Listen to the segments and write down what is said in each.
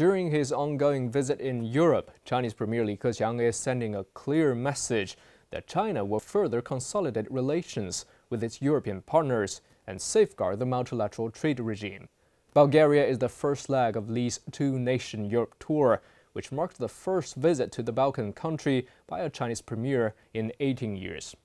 During his ongoing visit in Europe, Chinese Premier Li Keqiang is sending a clear message that China will further consolidate relations with its European partners and safeguard the multilateral trade regime. Bulgaria is the first leg of Li's two-nation Europe tour, which marks the first visit to the Balkan country by a Chinese premier in 18 years.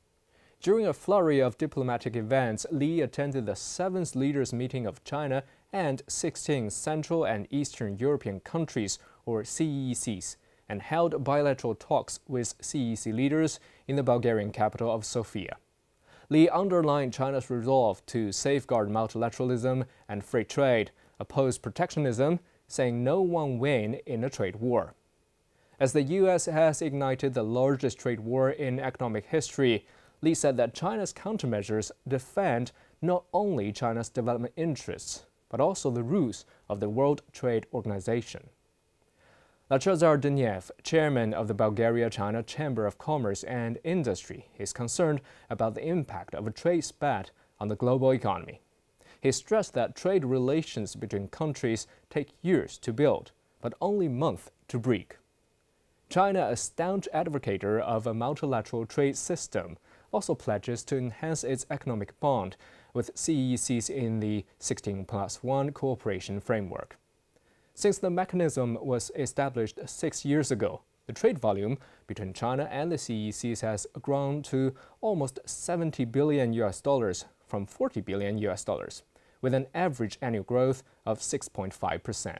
During a flurry of diplomatic events, Li attended the 7th Leaders' Meeting of China and 16 Central and Eastern European countries, or CECs, and held bilateral talks with CEC leaders in the Bulgarian capital of Sofia. Li underlined China's resolve to safeguard multilateralism and free trade, oppose protectionism, saying no one win in a trade war. As the U.S. has ignited the largest trade war in economic history, Li said that China's countermeasures defend not only China's development interests, but also the rules of the World Trade Organization. Lachazar Duniev, chairman of the Bulgaria-China Chamber of Commerce and Industry, is concerned about the impact of a trade spat on the global economy. He stressed that trade relations between countries take years to build, but only months to break. China, a staunch advocate of a multilateral trade system, also pledges to enhance its economic bond with CECs in the 16+1 cooperation framework. Since the mechanism was established 6 years ago, the trade volume between China and the CECs has grown to almost $70 billion from $40 billion, with an average annual growth of 6.5%.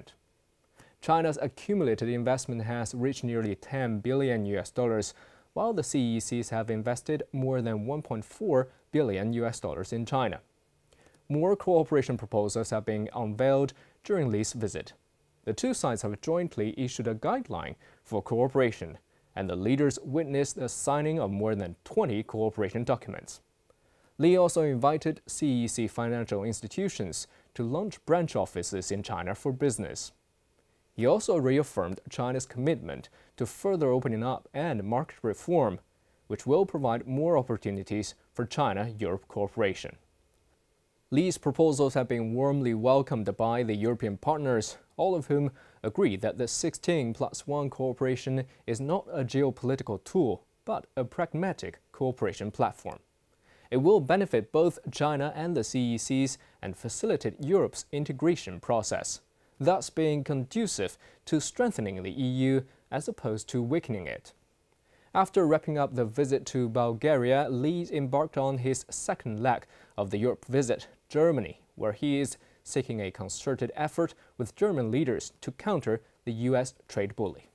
China's accumulated investment has reached nearly $10 billion, while the CECs have invested more than $1.4 billion in China. More cooperation proposals have been unveiled during Li's visit. The two sides have jointly issued a guideline for cooperation, and the leaders witnessed the signing of more than 20 cooperation documents. Li also invited CEC financial institutions to launch branch offices in China for business. He also reaffirmed China's commitment to further opening up and market reform, which will provide more opportunities for China-Europe cooperation. Li's proposals have been warmly welcomed by the European partners, all of whom agree that the 16+1 cooperation is not a geopolitical tool, but a pragmatic cooperation platform. It will benefit both China and the CECs and facilitate Europe's integration process, thus being conducive to strengthening the EU as opposed to weakening it. After wrapping up the visit to Bulgaria, Li embarked on his second leg of the Europe visit, Germany, where he is seeking a concerted effort with German leaders to counter the U.S. trade bully.